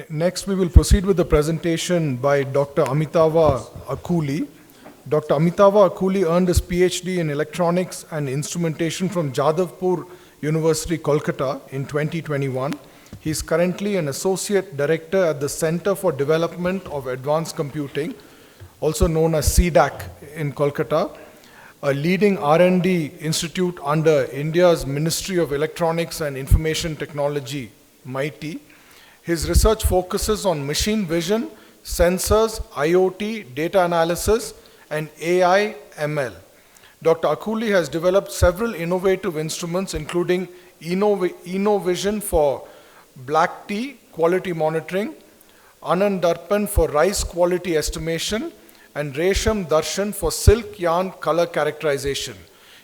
Next, we will proceed with the presentation by Dr. Amitava Akuli. Dr. Amitava Akuli earned his PhD in Electronics and Instrumentation from Jadavpur University, Kolkata in 2021. He is currently an Associate Director at the Center for Development of Advanced Computing, also known as CDAC in Kolkata, a leading R&D institute under India's Ministry of Electronics and Information Technology, MITI. His research focuses on machine vision, sensors, IoT, data analysis, and AI ML. Dr. Akuli has developed several innovative instruments, including InnoVision for black tea quality monitoring, Anand Darpan for rice quality estimation, and Resham Darshan for silk yarn color characterization.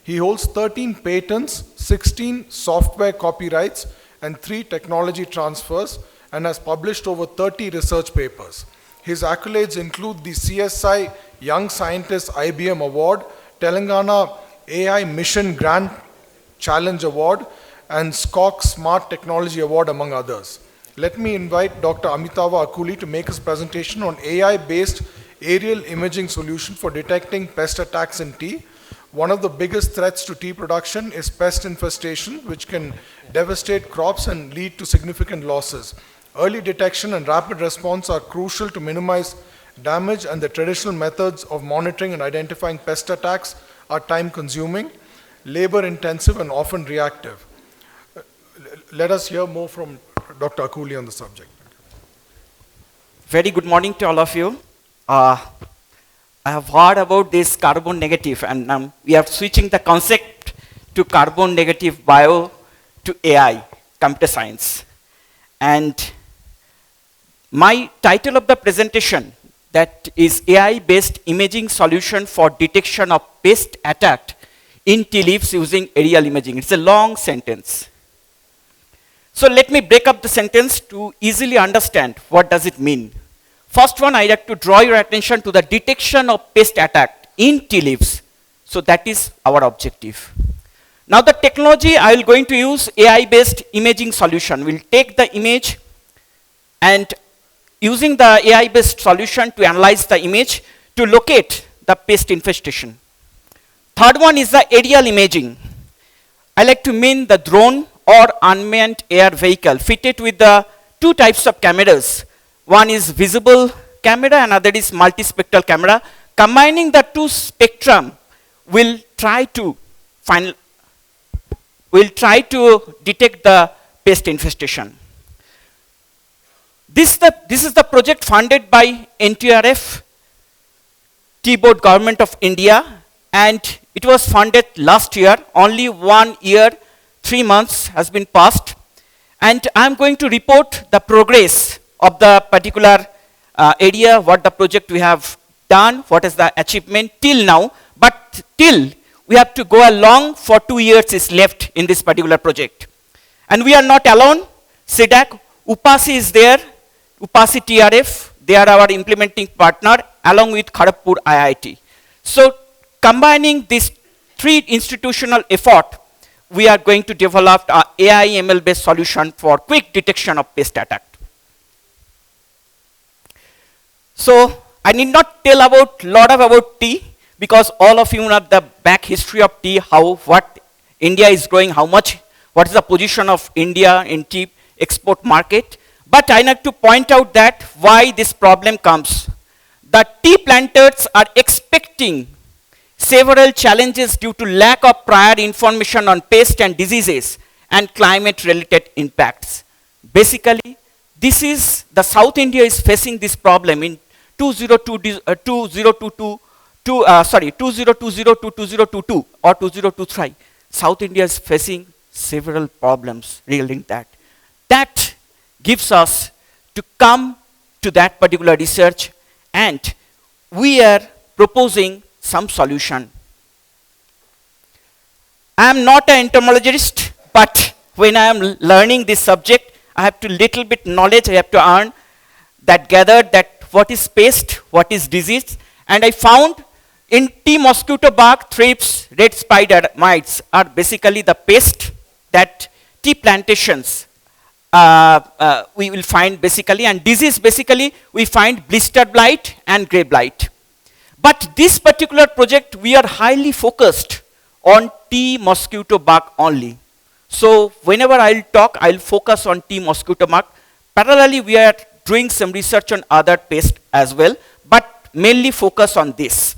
He holds 13 patents, 16 software copyrights, and 3 technology transfers, and has published over 30 research papers. His accolades include the CSI Young Scientist IBM Award, Telangana AI Mission Grand Challenge Award, and SCOC Smart Technology Award, among others. Let me invite Dr. Amitava Akuli to make his presentation on AI-based aerial imaging solution for detecting pest attacks in tea. One of the biggest threats to tea production is pest infestation, which can devastate crops and lead to significant losses. Early detection and rapid response are crucial to minimize damage, and the traditional methods of monitoring and identifying pest attacks are time-consuming, labor-intensive, and often reactive. Let us hear more from Dr. Akuli on the subject. Very good morning to all of you. I have heard about this carbon negative, and we are switching the concept to carbon negative bio to AI, computer science. And my title of the presentation, that is AI-based imaging solution for detection of pest attack in tea leaves using aerial imaging. It's a long sentence. So let me break up the sentence to easily understand what does it mean. First one, I like to draw your attention to the detection of pest attack in tea leaves. So that is our objective. Now the technology, I will going to use AI-based imaging solution. We'll take the image and using the AI-based solution to analyze the image to locate the pest infestation. Third one is the aerial imaging. I like to mean the drone or unmanned air vehicle fitted with the 2 types of cameras. One is visible camera, another is multispectral camera. Combining the 2 spectrum will try to detect the pest infestation. This is the project funded by NTRF, Tea Board Government of India, and it was funded last year. Only 1 year, 3 months has been passed. And I'm going to report the progress of the particular area, what the project we have done, what is the achievement till now. But till we have to go along for 2 years is left in this particular project. And we are not alone. CDAC, UPASI is there, UPASI TRF, they are our implementing partner along with Kharagpur IIT. So combining these 3 institutional effort, we are going to develop an AI ML based solution for quick detection of pest attack. So I need not tell about tea, because all of you know the back history of tea, what India is growing, what is the position of India in tea export market. But I like to point out that why this problem comes. The tea planters are expecting several challenges due to lack of prior information on pests and diseases and climate-related impacts. Basically, this is the South India is facing this problem in 2020 to 2022 or 2023. South India is facing several problems regarding that. That gives us to come to that particular research, and we are proposing some solution. I am not an entomologist, but when I am learning this subject, I have to little bit knowledge I have to earn that gathered that what is pest, what is disease, and I found in tea mosquito bug, thrips, red spider mites are basically the pest that tea plantations we will find basically, and disease basically, we find blister blight and grey blight. But this particular project, we are highly focused on T mosquito bug only. So whenever I'll talk, I'll focus on T mosquito bug. Parallelly, we are doing some research on other pests as well, but mainly focus on this.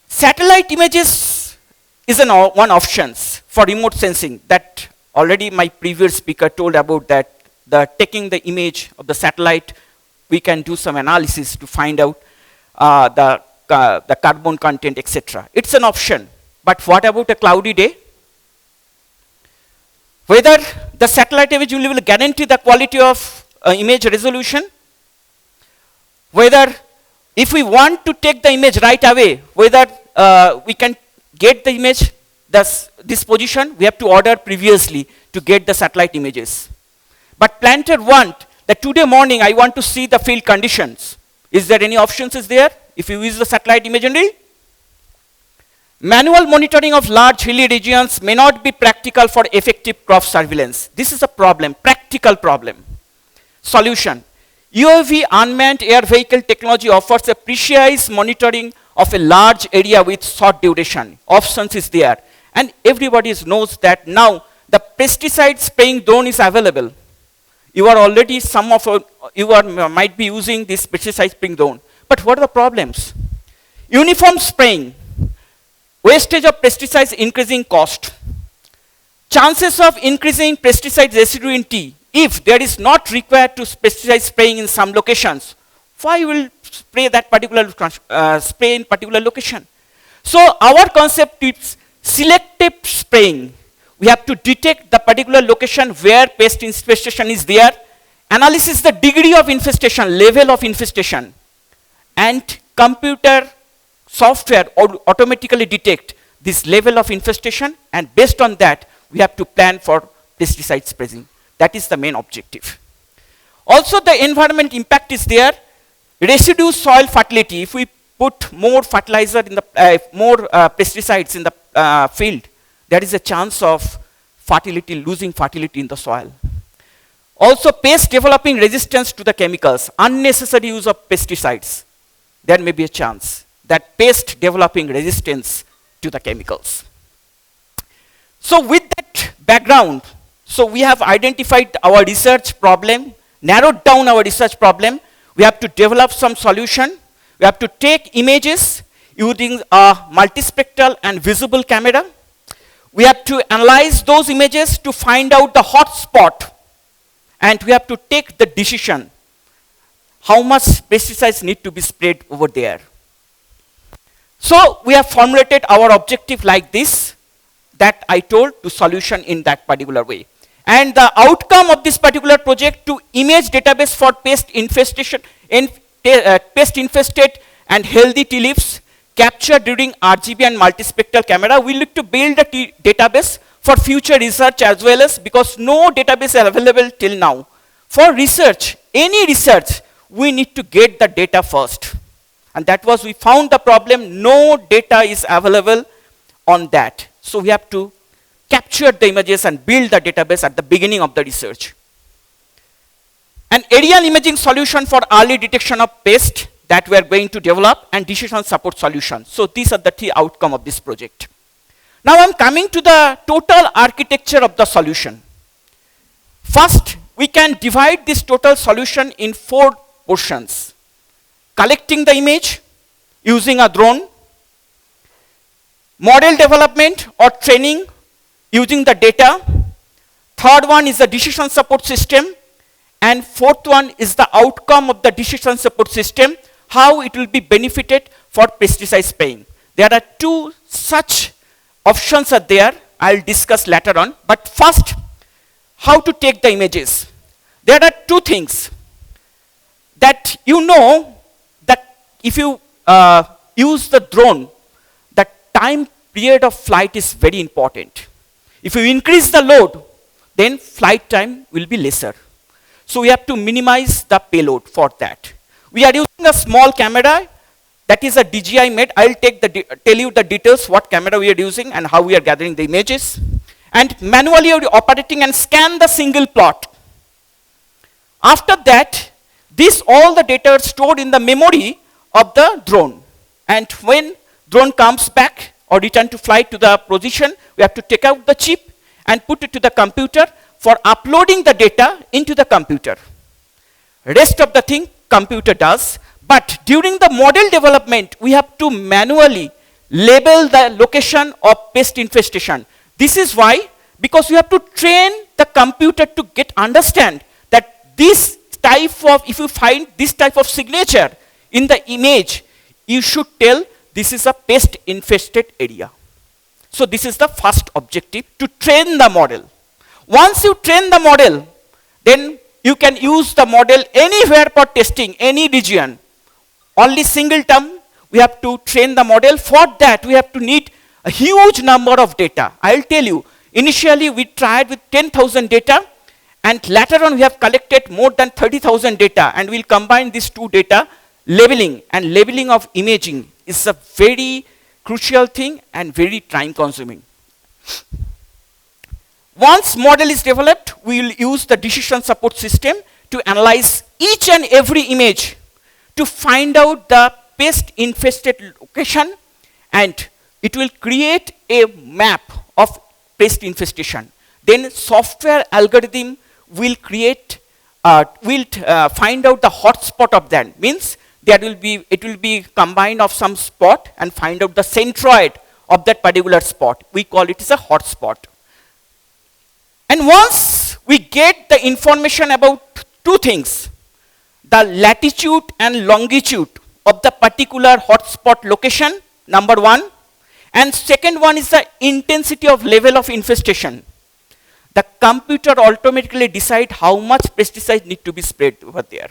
Satellite images is one option for remote sensing that already my previous speaker told about, that taking the image of the satellite, we can do some analysis to find out the carbon content, etc. It's an option. But what about a cloudy day? Whether the satellite image will guarantee the quality of image resolution, whether if we want to take the image right away, whether we can get the image, this position, we have to order previously to get the satellite images. But planter want that today morning I want to see the field conditions. Is there any options is there if you use the satellite imagery? Manual monitoring of large hilly regions may not be practical for effective crop surveillance. This is a problem, practical problem. Solution. UAV unmanned air vehicle technology offers a precise monitoring of a large area with short duration. Options is there. And everybody knows that now the pesticide spraying drone is available. You are already, might be using this pesticide spraying drone. But what are the problems? Uniform spraying. Wastage of pesticides increasing cost. Chances of increasing pesticide residue in tea. If there is not required to pesticide spraying in some locations, why will spray that particular spray in particular location? So our concept is selective spraying. We have to detect the particular location where pest infestation is there, analysis the degree of infestation, level of infestation, and computer software automatically detect this level of infestation, and based on that, we have to plan for pesticide spraying. That is the main objective. Also, the environment impact is there. Residue soil fertility. If we put more fertilizer in the more pesticides in the field, there is a chance of fertility, losing fertility in the soil. Also, pest developing resistance to the chemicals. Unnecessary use of pesticides. There may be a chance that pest developing resistance to the chemicals. So with that background, so we have identified our research problem, narrowed down our research problem. We have to develop some solution. We have to take images using a multispectral and visible camera. We have to analyze those images to find out the hot spot. And we have to take the decision how much pesticides need to be sprayed over there. So we have formulated our objective like this, that I told, to solution in that particular way. And the outcome of this particular project to image database for pest infestation, pest infested and healthy tea leaves captured during RGB and multispectral camera. We look to build a database for future research as well as, because no database is available till now. For research, any research, we need to get the data first. And that was, we found the problem, no data is available on that. So we have to capture the images and build the database at the beginning of the research. An aerial imaging solution for early detection of pest that we are going to develop, and decision support solution. So these are the three outcomes of this project. Now I'm coming to the total architecture of the solution. First, we can divide this total solution in 4 portions. Collecting the image using a drone, model development or training using the data, third one is the decision support system, and fourth one is the outcome of the decision support system, how it will be benefited for pesticide spraying. There are 2 such options are there, I'll discuss later on, but first, how to take the images. There are 2 things that that if you use the drone, the time period of flight is very important. If you increase the load, then flight time will be lesser. So we have to minimize the payload for that. We are using a small camera that is a DJI made. I'll tell you the details what camera we are using and how we are gathering the images. and manually operating and scan the single plot. After that, all the data are stored in the memory of the drone. And when drone comes back or return to flight to the position, we have to take out the chip and put it to the computer for uploading the data into the computer. Rest of the thing computer does, but during the model development, we have to manually label the location of pest infestation. This is why, because we have to train the computer to understand that this type of, if you find this type of signature in the image, you should tell this is a pest infested area. So this is the first objective, to train the model. Once you train the model, then you can use the model anywhere for testing, any region. Only single term, we have to train the model. For that, we have to need a huge number of data. I'll tell you, initially we tried with 10,000 data, and later on we have collected more than 30,000 data, and we'll combine these two data. Labeling and labeling of imaging is a very crucial thing and very time consuming. Once model is developed, we will use the decision support system to analyze each and every image to find out the pest infested location, and it will create a map of pest infestation. Then software algorithm will create, find out the hotspot of that. Means it will be combined of some spot and find out the centroid of that particular spot. We call it as a hotspot. And once we get the information about two things, the latitude and longitude of the particular hotspot location, number one, and second one is the intensity of level of infestation. The computer automatically decide how much pesticide need to be sprayed over there.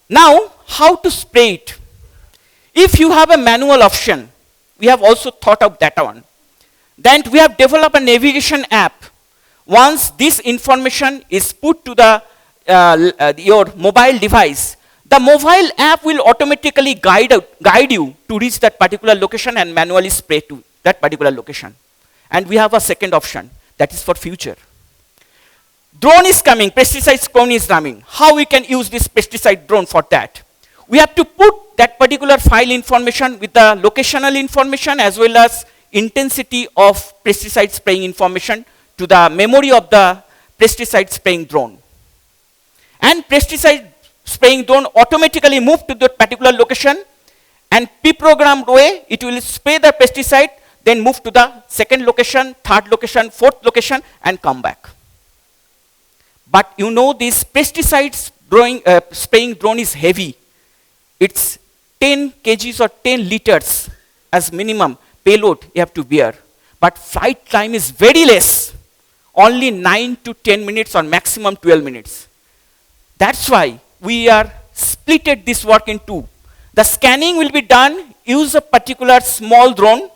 Now, how to spray it? If you have a manual option, we have also thought of that one. Then we have developed a navigation app. Once this information is put to your mobile device, the mobile app will automatically guide you to reach that particular location and manually spray to that particular location. And we have a second option, that is for future. Drone is coming, pesticide drone is coming. How we can use this pesticide drone for that? We have to put that particular file information with the locational information as well as intensity of pesticide spraying information to the memory of the pesticide spraying drone. And pesticide spraying drone automatically move to that particular location, and pre-programmed way, it will spray the pesticide, then move to the second location, third location, fourth location, and come back. But you know, this pesticide spraying drone is heavy. It's 10 kgs or 10 liters as minimum payload you have to bear. But flight time is very less, only 9 to 10 minutes or maximum 12 minutes. That's why we are splitted this work in two. The scanning will be done, use a particular small drone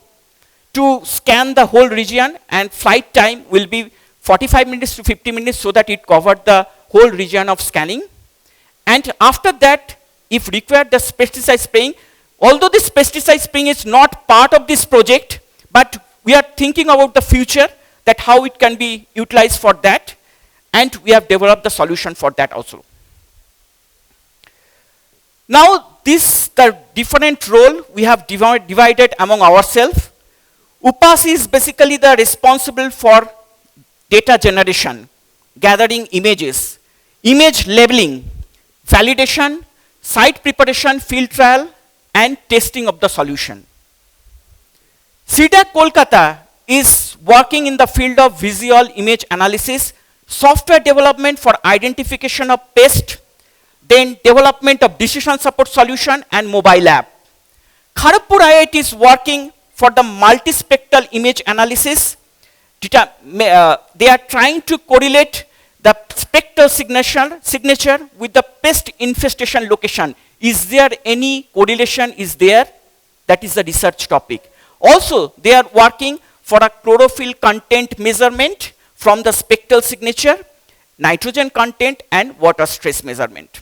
to scan the whole region, and flight time will be 45 minutes to 50 minutes so that it covered the whole region of scanning. And after that, if required, the pesticide spraying, although this pesticide spraying is not part of this project, but we are thinking about the future, that how it can be utilized for that, and we have developed the solution for that also. Now, the different role we have divided among ourselves. UPASI is basically the responsible for data generation, gathering images, image labeling, validation, site preparation, field trial, and testing of the solution. CDAC Kolkata is working in the field of visual image analysis, software development for identification of pest, then development of decision support solution and mobile app. Kharagpur IIT is working for the multispectral image analysis. They are trying to correlate the spectral signature with the pest infestation location. Is there any correlation is there? That is the research topic. Also, they are working for a chlorophyll content measurement from the spectral signature, nitrogen content, and water stress measurement.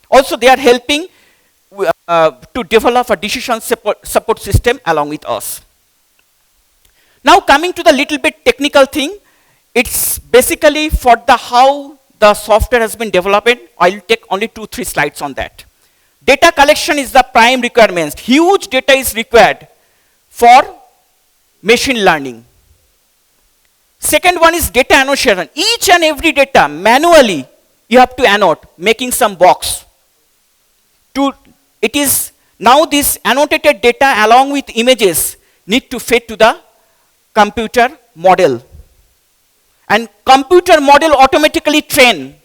Also, they are helping to develop a decision support system along with us. Now coming to the little bit technical thing, it's basically for the how the software has been developed. I'll take only 2-3 slides on that. Data collection is the prime requirement. Huge data is required for machine learning. Second one is data annotation. Each and every data manually you have to annotate, making some box. It is now this annotated data along with images need to fit to the computer model. And computer model automatically train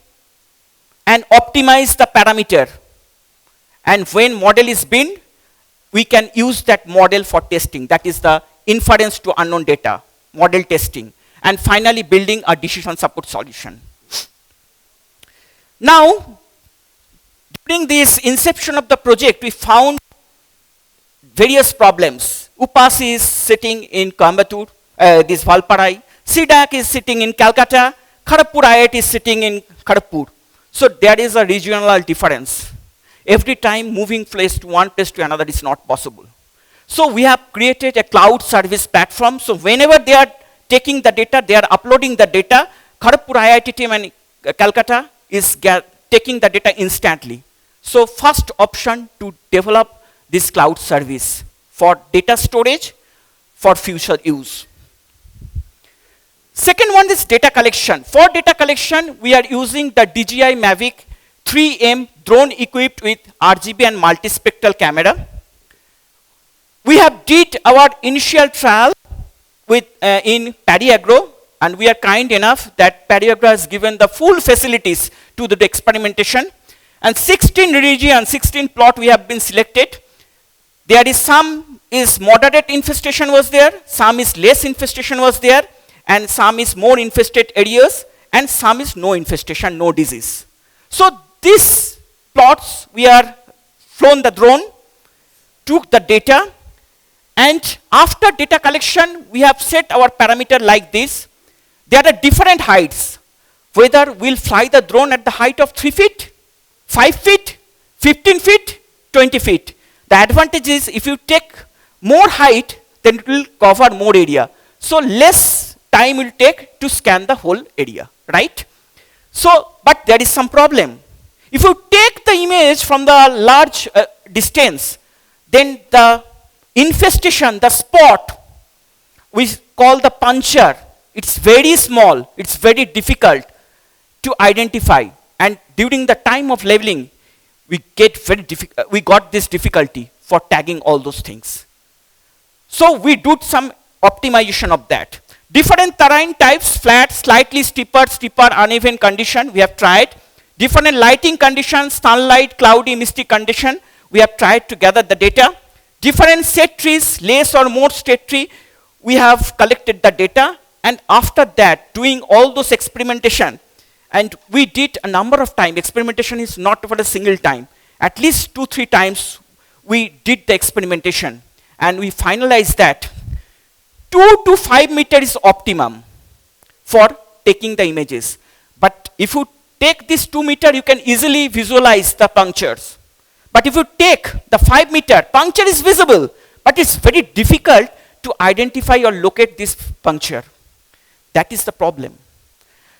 and optimize the parameter. And when model is built, we can use that model for testing. That is the inference to unknown data, model testing. And finally, building a decision support solution. Now, during this inception of the project, we found various problems. UPASI is sitting in Coimbatore, this Valparai. CDAC is sitting in Kolkata. Kharagpur IIT is sitting in Kharagpur. So there is a regional difference. Every time moving place to one place to another is not possible. So we have created a cloud service platform. So whenever they are taking the data, they are uploading the data. Kharagpur IIT team and Kolkata is taking the data instantly. So first option to develop this cloud service for data storage for future use. Second one is data collection. For data collection, we are using the DJI Mavic 3M drone equipped with RGB and multispectral camera. We have did our initial trial with in Paddy Agro, and we are kind enough that Paddy Agro has given the full facilities to the experimentation. And 16 region, 16 plot we have been selected. There is some is moderate infestation was there, some is less infestation was there, and some is more infested areas, and some is no infestation, no disease. So these plots, we are flown the drone, took the data, and after data collection, we have set our parameter like this. There are different heights, whether we'll fly the drone at the height of 3 feet, 5 feet, 15 feet, 20 feet. The advantage is if you take more height, then it will cover more area. So less time will take to scan the whole area, right? So, but there is some problem. If you take the image from the large distance, then the infestation, the spot, we call the puncture, it's very small, it's very difficult to identify. And during the time of leveling, we got this difficulty for tagging all those things. So we did some optimization of that. Different terrain types, flat, slightly steeper, uneven condition, we have tried. Different lighting conditions, sunlight, cloudy, misty condition, we have tried to gather the data. Different set trees, less or more set tree, we have collected the data. And after that, doing all those experimentation, and we did a number of times. Experimentation is not for a single time. At least 2-3 times we did the experimentation. And we finalized that 2 to 5 meter is optimum for taking the images. But if you take this 2 meter, you can easily visualize the punctures. But if you take the 5 meter, puncture is visible, but it's very difficult to identify or locate this puncture. That is the problem.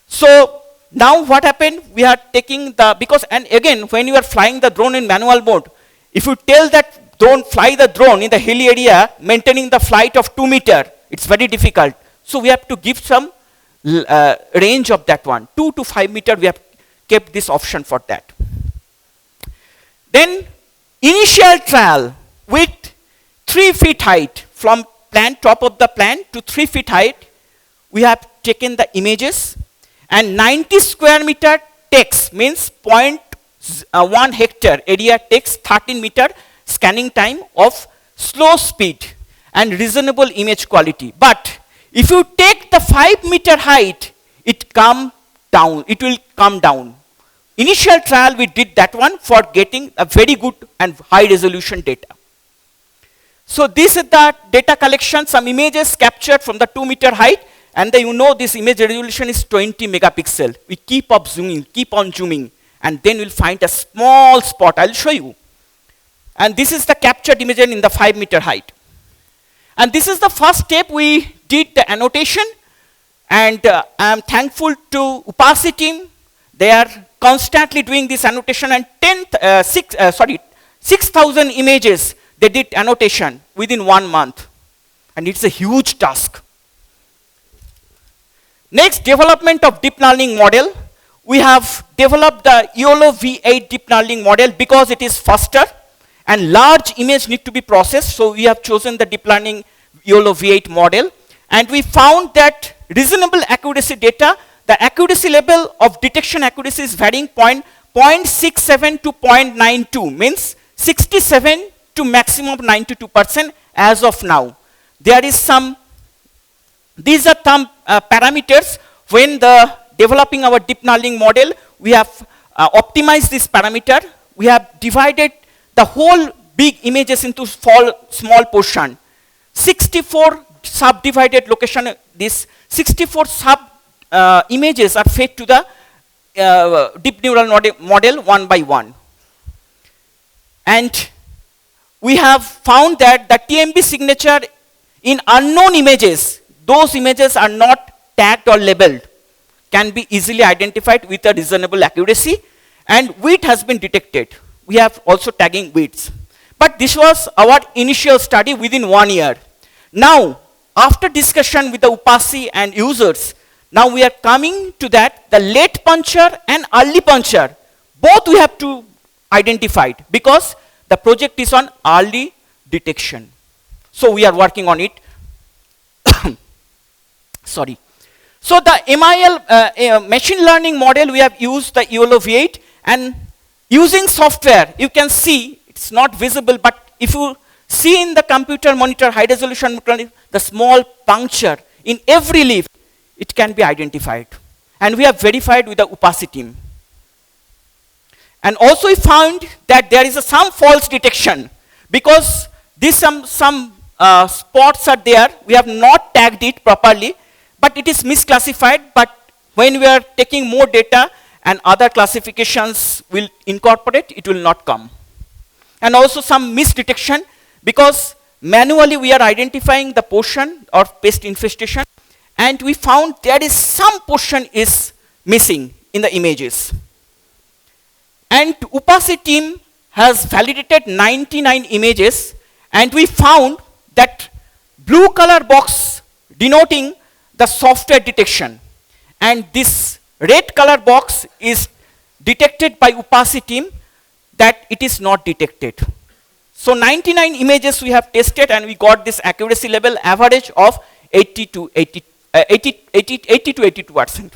So now what happened? We are taking the, because, and again, when you are flying the drone in manual mode, if you tell that drone, fly the drone in the hilly area, maintaining the flight of 2 meter, it's very difficult. So we have to give some range of that one. 2 to 5 meter, we have kept this option for that. Then initial trial with 3 feet height, from plant, top of the plant to 3 feet height, we have taken the images, and 90 square meter takes, means 0.1 hectare area takes 13 meter scanning time of slow speed and reasonable image quality. But if you take the 5 meter height, it will come down. Initial trial, we did that one for getting a very good and high resolution data. So this is the data collection, some images captured from the 2 meter height, and you know this image resolution is 20 megapixel. We keep on zooming, and then we'll find a small spot. I'll show you. And this is the captured image in the 5 meter height. And this is the first step we did the annotation, and I am thankful to UPASI team. They are constantly doing this annotation, and 6,000 images they did annotation within 1 month, and it's a huge task. Next, development of deep learning model. We have developed the YOLO V8 deep learning model because it is faster and large image need to be processed. So we have chosen the deep learning YOLO V8 model, and we found that reasonable accuracy data, the accuracy level of detection accuracy is varying 0.67 to 0.92, means 67 to maximum 92% as of now. There is some, these are some parameters. When developing our deep learning model, we have optimized this parameter. We have divided the whole big images into small portion. 64 subdivided location, this 64 images are fed to the deep neural model one by one. And we have found that the TMB signature in unknown images, those images are not tagged or labeled, can be easily identified with a reasonable accuracy, and width has been detected. We have also tagging widths. But this was our initial study within 1 year. Now, after discussion with the UPASI and users, now we are coming to that, the late puncher and early puncher, both we have to identify because the project is on early detection. So we are working on it. Sorry. So the MIL machine learning model, we have used the YOLO V8, and using software, you can see it's not visible, but if you see in the computer monitor, high resolution monitor, the small puncture in every leaf, it can be identified. And we have verified with the UPASI team. And also we found that there is some false detection because these some spots are there. We have not tagged it properly, but it is misclassified. But when we are taking more data and other classifications will incorporate, it will not come. And also some misdetection because manually we are identifying the portion of pest infestation, and we found there is some portion is missing in the images. And UPASI team has validated 99 images, and we found that blue color box denoting the software detection, and this red color box is detected by UPASI team that it is not detected. So 99 images we have tested, and we got this accuracy level average of 80 to 82%.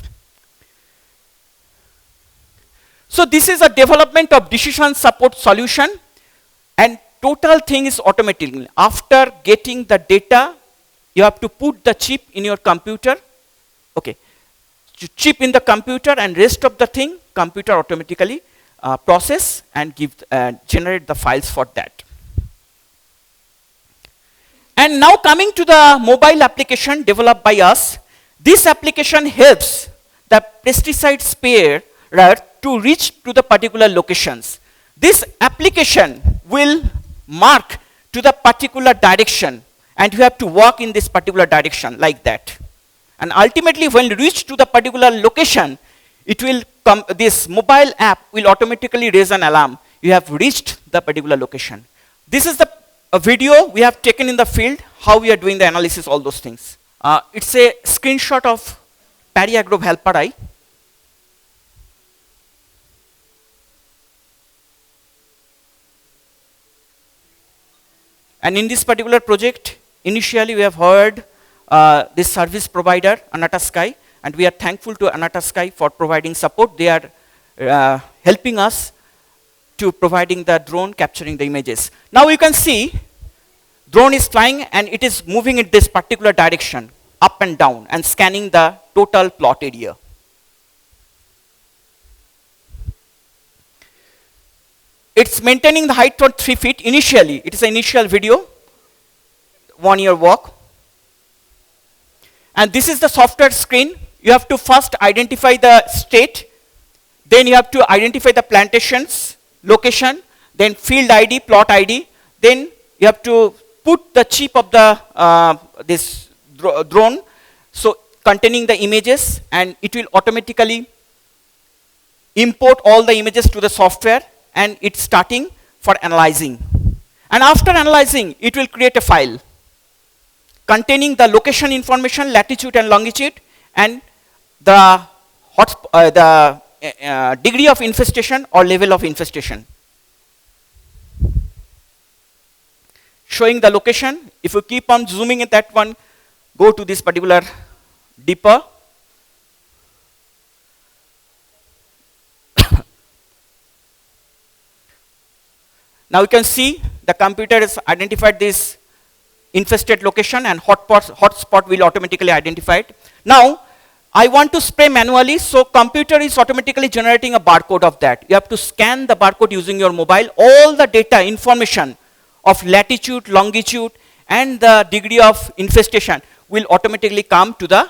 So this is a development of decision support solution, and total thing is automatic. After getting the data, you have to put the chip in your computer. Okay, chip in the computer, and rest of the thing computer automatically process and generate the files for that. And now coming to the mobile application developed by us, this application helps the pesticide sprayer to reach to the particular locations. This application will mark to the particular direction, and you have to walk in this particular direction like that. And ultimately, when you reach to the particular location, it will come, this mobile app will automatically raise an alarm. You have reached the particular location. This is a video we have taken in the field, how we are doing the analysis, all those things. It's a screenshot of Pariagro Valparai. And in this particular project, initially we have heard this service provider, Anata Sky, and we are thankful to Anata Sky for providing support. They are helping us to providing the drone capturing the images. Now you can see drone is flying and it is moving in this particular direction, up and down, and scanning the total plot area. It's maintaining the height for 3 feet initially. It is an initial video, 1 year walk. And this is the software screen. You have to first identify the state, then you have to identify the plantations, location, then field ID, plot ID, then you have to put the chip of the this drone, so containing the images, and it will automatically import all the images to the software, and it's starting for analyzing. And after analyzing, it will create a file containing the location information, latitude and longitude, and the degree of infestation or level of infestation. Showing the location. If you keep on zooming at that one, go to this particular deeper. Now you can see the computer has identified this infested location, and hotspot will automatically identify it. Now I want to spray manually, so computer is automatically generating a barcode of that. You have to scan the barcode using your mobile. All the data information of latitude, longitude, and the degree of infestation will automatically come to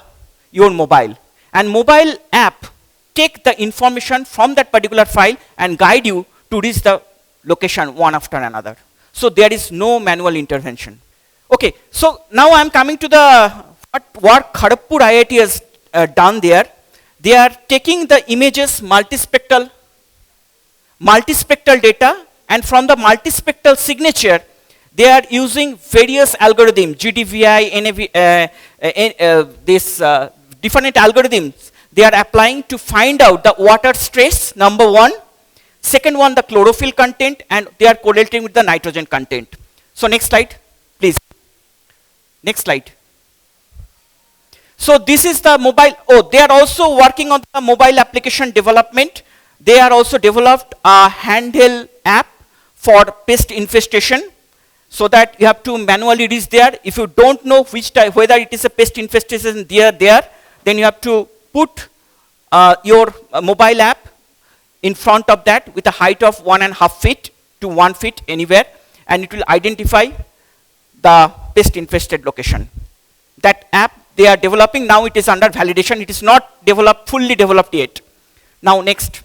your mobile. And mobile app take the information from that particular file and guide you to reach the location one after another. So there is no manual intervention. Okay, so now I am coming to the what Kharagpur IIT has done there. They are taking the images multispectral data, and from the multispectral signature, they are using various algorithms, GDVI, different algorithms they are applying to find out the water stress, number one. Second one, the chlorophyll content, and they are correlating with the nitrogen content. So next slide, please. Next slide. So this is the mobile. Oh, they are also working on the mobile application development. They are also developed a handheld app for pest infestation, so that you have to manually reach there. If you don't know which type, whether it is a pest infestation there, then you have to put your mobile app in front of that with a height of 1.5 feet to 1 feet anywhere, and it will identify the pest infested location. That app they are developing now, it is under validation. It is not fully developed yet. Now next.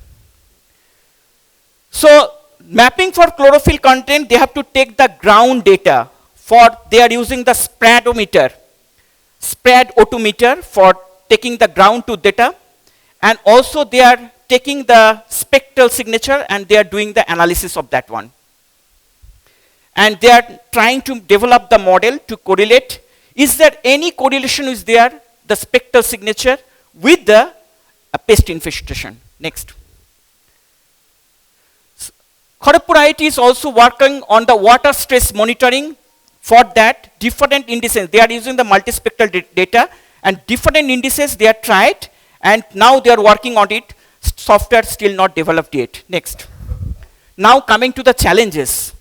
So mapping for chlorophyll content, they have to take the ground data. They are using the spreadometer for taking the ground to data, and also they are taking the spectral signature and they are doing the analysis of that one. And they are trying to develop the model to correlate. Is there any correlation is there, the spectral signature with the pest infestation? Next. Kharagpur IIT is also working on the water stress monitoring. For that, different indices, they are using the multispectral data, and different indices they are tried, and now they are working on it. Software still not developed yet. Next. Now coming to the challenges.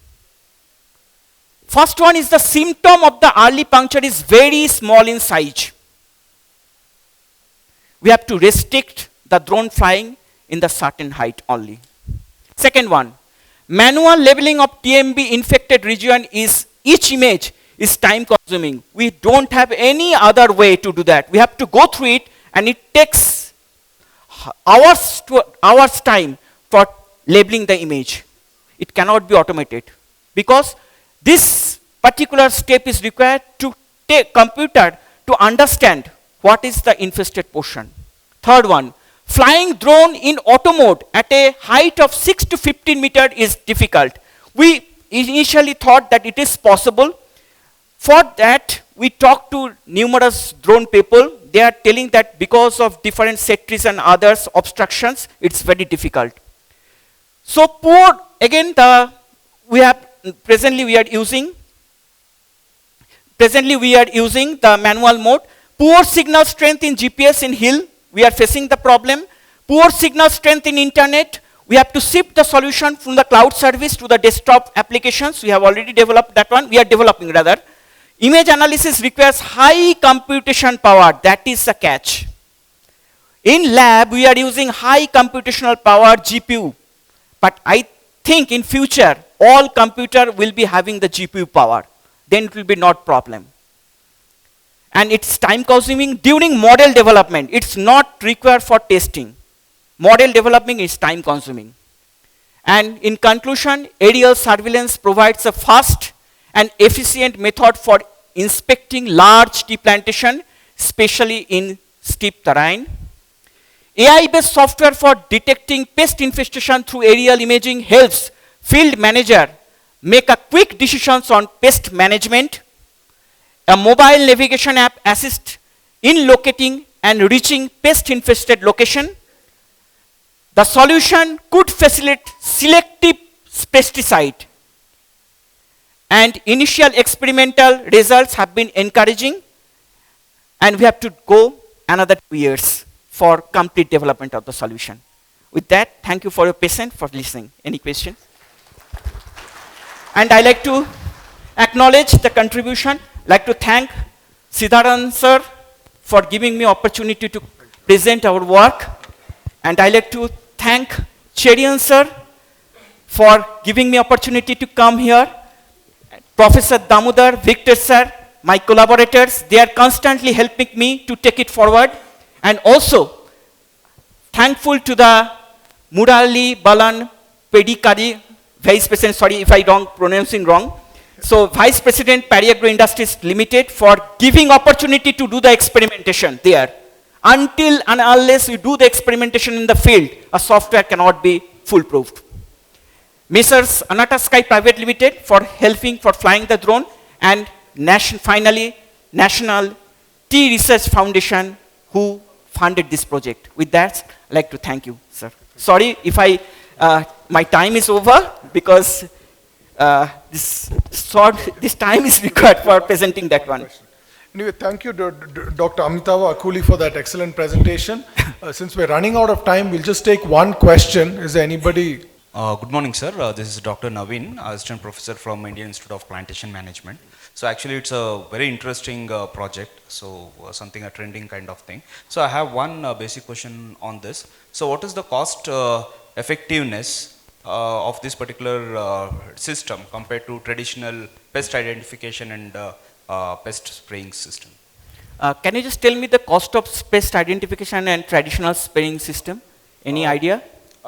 First one is the symptom of the early puncture is very small in size. We have to restrict the drone flying in the certain height only. Second one, manual labeling of TMB infected region is, each image is time consuming. We don't have any other way to do that. We have to go through it, and it takes hours time for labeling the image. It cannot be automated, because this particular step is required to take computer to understand what is the infested portion. Third one, flying drone in auto mode at a height of 6 to 15 meters is difficult. We initially thought that it is possible. For that, we talked to numerous drone people. They are telling that because of different set trees and others obstructions, it's very difficult. So presently we are using the manual mode. Poor signal strength in GPS in hill, we are facing the problem. Poor signal strength in internet, we have to shift the solution from the cloud service to the desktop applications. We have already developed that one. We are developing rather. Image analysis requires high computation power. That is a catch. In lab, we are using high computational power GPU. But I think in future, all computer will be having the GPU power. Then it will be not problem. And it's time consuming during model development. It's not required for testing. Model development is time consuming. And in conclusion, aerial surveillance provides a fast and efficient method for inspecting large tea plantation, especially in steep terrain. AI-based software for detecting pest infestation through aerial imaging helps field manager make a quick decisions on pest management. A mobile navigation app assists in locating and reaching pest-infested location. The solution could facilitate selective pesticide. And initial experimental results have been encouraging, and we have to go another 2 years for complete development of the solution. With that, thank you for your patience for listening. Any questions? And I like to acknowledge the contribution. Like to thank Siddharan sir for giving me opportunity to present our work. And I like to thank Cherian sir for giving me opportunity to come here. Professor Damodar, Victor sir, my collaborators, they are constantly helping me to take it forward. And also, thankful to the Murali Balan Pedikari, Vice President, sorry if I pronouncing wrong. So, Vice President Pariagro Industries Limited for giving opportunity to do the experimentation there. Until and unless you do the experimentation in the field, a software cannot be foolproof. Messrs. Anata Sky Private Limited for helping for flying the drone, and finally, National Tea Research Foundation who funded this project. With that, I'd like to thank you, sir. Sorry if my time is over because this time is required for presenting that one. Anyway, thank you, Dr. Amitava Akuli, for that excellent presentation. Since we're running out of time, we'll just take one question. Is there anybody? Good morning, sir. This is Dr. Naveen, Assistant Professor from Indian Institute of Plantation Management. So actually, it's a very interesting project. So something a trending kind of thing. So I have one basic question on this. So what is the cost effectiveness of this particular system compared to traditional pest identification and pest spraying system? Can you just tell me the cost of pest identification and traditional spraying system? Any idea?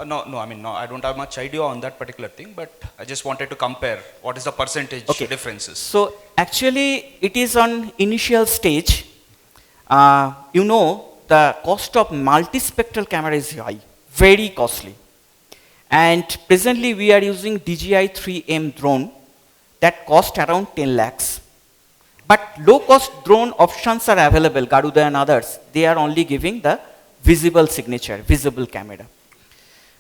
No, I don't have much idea on that particular thing, but I just wanted to compare what is the percentage differences. So actually, it is on initial stage. You know, the cost of multispectral camera is high, very costly. And presently, we are using DJI 3M drone that cost around 10 lakhs. But low-cost drone options are available, Garuda and others. They are only giving the visible signature, visible camera.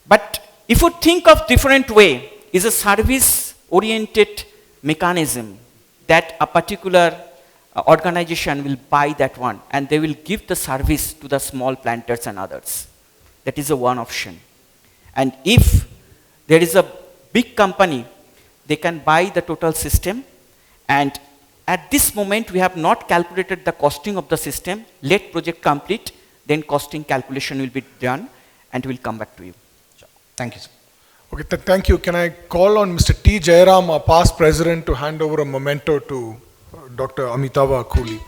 But if you think of different way, is a service-oriented mechanism that a particular organization will buy that one and they will give the service to the small planters and others. That is a one option. And if there is a big company, they can buy the total system, and at this moment we have not calculated the costing of the system. Let project complete, then costing calculation will be done and we'll come back to you. Thank you, sir. Okay, thank you. Can I call on Mr. T. Jairam, our past president, to hand over a memento to Dr. Amitava Akuli?